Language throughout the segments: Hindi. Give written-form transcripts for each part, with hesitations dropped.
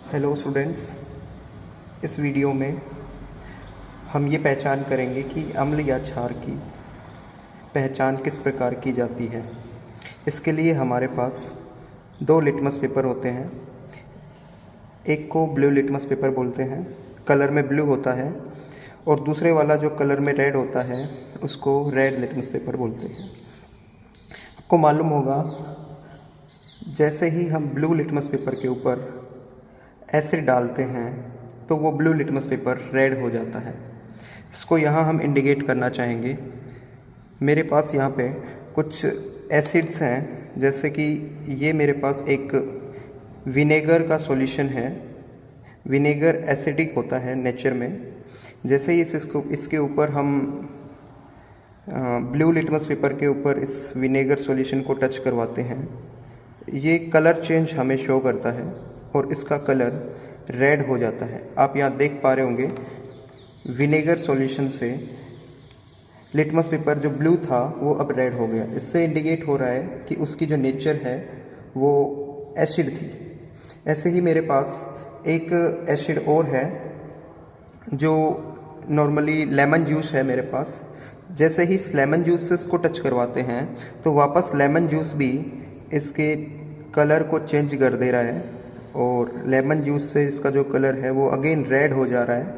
हेलो स्टूडेंट्स, इस वीडियो में हम ये पहचान करेंगे कि अम्ल या क्षार की पहचान किस प्रकार की जाती है। इसके लिए हमारे पास दो लिटमस पेपर होते हैं। एक को ब्लू लिटमस पेपर बोलते हैं, कलर में ब्लू होता है, और दूसरे वाला जो कलर में रेड होता है उसको रेड लिटमस पेपर बोलते हैं। आपको मालूम होगा, जैसे ही हम ब्लू लिटमस पेपर के ऊपर एसिड डालते हैं तो वो ब्लू लिटमस पेपर रेड हो जाता है। इसको यहाँ हम इंडिकेट करना चाहेंगे। मेरे पास यहाँ पे कुछ एसिड्स हैं, जैसे कि ये मेरे पास एक विनेगर का सॉल्यूशन है। विनेगर एसिडिक होता है नेचर में। जैसे ही इसके ऊपर हम ब्लू लिटमस पेपर के ऊपर इस विनेगर सॉल्यूशन को टच करवाते हैं, ये कलर चेंज हमें शो करता है और इसका कलर रेड हो जाता है। आप यहाँ देख पा रहे होंगे, विनेगर सॉल्यूशन से लिटमस पेपर जो ब्लू था वो अब रेड हो गया। इससे इंडिकेट हो रहा है कि उसकी जो नेचर है वो एसिड थी। ऐसे ही मेरे पास एक एसिड और है जो नॉर्मली लेमन जूस है मेरे पास। जैसे ही इस लेमन जूस से इसको टच करवाते हैं तो वापस लेमन जूस भी इसके कलर को चेंज कर दे रहा है और लेमन जूस से इसका जो कलर है वो अगेन रेड हो जा रहा है।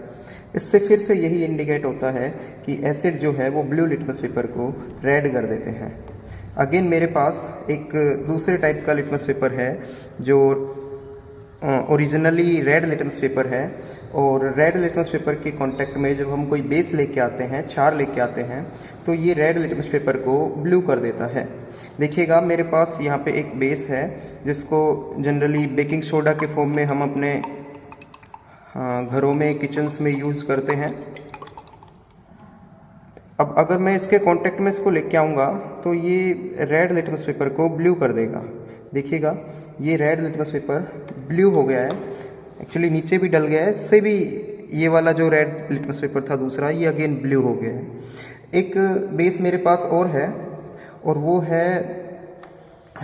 इससे फिर से यही इंडिकेट होता है कि एसिड जो है वो ब्लू लिटमस पेपर को रेड कर देते हैं। अगेन मेरे पास एक दूसरे टाइप का लिटमस पेपर है जो ओरिजिनली रेड लिटमस पेपर है, और रेड लिटमस पेपर के कांटेक्ट में जब हम कोई बेस लेके आते हैं, क्षार लेके आते हैं, तो ये रेड लिटमस पेपर को ब्लू कर देता है। देखिएगा, मेरे पास यहाँ पे एक बेस है जिसको जनरली बेकिंग सोडा के फॉर्म में हम अपने घरों में, किचन्स में यूज़ करते हैं। अब अगर मैं इसके कांटेक्ट में इसको लेके आऊँगा तो ये रेड लिटमस पेपर को ब्लू कर देगा। देखिएगा, ये रेड लिटमस पेपर ब्लू हो गया है। एक्चुअली नीचे भी डल गया है, इससे भी ये वाला जो रेड लिटमस पेपर था दूसरा, ये अगेन ब्लू हो गया है। एक बेस मेरे पास और है और वो है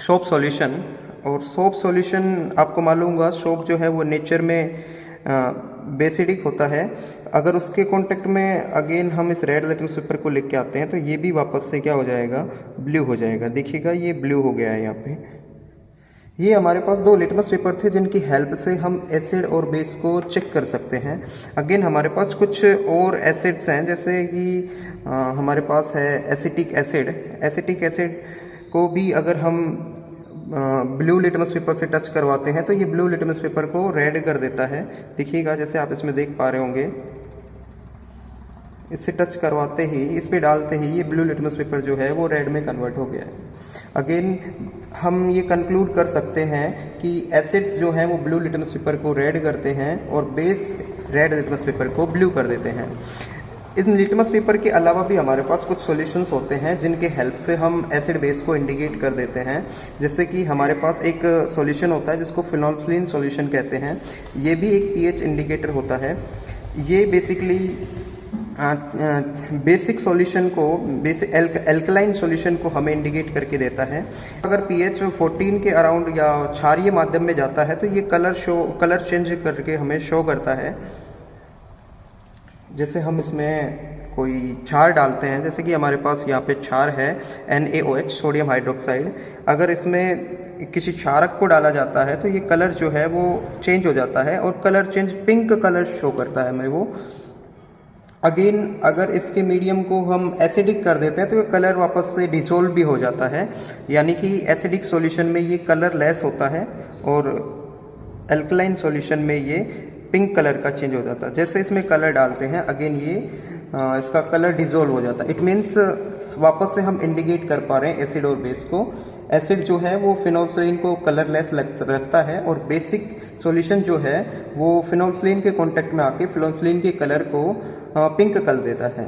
सोप सॉल्यूशन। और सोप सॉल्यूशन आपको मालूम होगा, सोप जो है वो नेचर में बेसिडिक होता है। अगर उसके कांटेक्ट में अगेन हम इस रेड लिटमस पेपर को लेके आते हैं तो ये भी वापस से क्या हो जाएगा, ब्लू हो जाएगा। देखिएगा, ये ब्लू हो गया है यहाँ पे। ये हमारे पास दो लिटमस पेपर थे जिनकी हेल्प से हम एसिड और बेस को चेक कर सकते हैं। अगेन हमारे पास कुछ और एसिड्स हैं, जैसे कि हमारे पास है एसिटिक एसिड। एसिटिक एसिड को भी अगर हम ब्लू लिटमस पेपर से टच करवाते हैं तो ये ब्लू लिटमस पेपर को रेड कर देता है। देखिएगा, जैसे आप इसमें देख पा रहे होंगे, इससे टच करवाते ही, इस पे डालते ही ये ब्लू लिटमस पेपर जो है वो रेड में कन्वर्ट हो गया है। अगेन हम ये कंक्लूड कर सकते हैं कि एसिड्स जो हैं वो ब्लू लिटमस पेपर को रेड करते हैं और बेस रेड लिटमस पेपर को ब्लू कर देते हैं। इन लिटमस पेपर के अलावा भी हमारे पास कुछ सॉल्यूशंस होते हैं जिनके हेल्प से हम एसिड बेस को इंडिकेट कर देते हैं। जैसे कि हमारे पास एक सॉल्यूशन होता है जिसको फिनोल्फ्थालीन सॉल्यूशन कहते हैं। ये भी एक पीएच इंडिकेटर होता है। ये बेसिकली बेसिक सॉल्यूशन को, बेसिक एल्कलाइन सॉल्यूशन को हमें इंडिकेट करके देता है। अगर पीएच 14 के अराउंड या क्षारीय माध्यम में जाता है तो ये कलर चेंज करके हमें शो करता है। जैसे हम इसमें कोई क्षार डालते हैं, जैसे कि हमारे पास यहाँ पे क्षार है NaOH, सोडियम हाइड्रोक्साइड। अगर इसमें किसी क्षारक को डाला जाता है तो ये कलर जो है वो चेंज हो जाता है और colour change pink colour show करता है हमें वो। अगेन अगर इसके मीडियम को हम एसिडिक कर देते हैं तो ये कलर वापस से डिसोल्व भी हो जाता है, यानी कि एसिडिक सॉल्यूशन में ये कलर लेस होता है और अल्कलाइन सॉल्यूशन में ये पिंक कलर का चेंज हो जाता है। जैसे इसमें कलर डालते हैं अगेन ये इसका कलर डिसोल्व हो जाता है। इट मीन्स वापस से हम इंडिकेट कर पा रहे हैं एसिड और बेस को। एसिड जो है वो फिनोल्फ्थालीन को कलरलेस रखता है और बेसिक सॉल्यूशन जो है वो फिनोल्फ्थालीन के कांटेक्ट में आके फिनोल्फ्थालीन के कलर को पिंक कर देता है।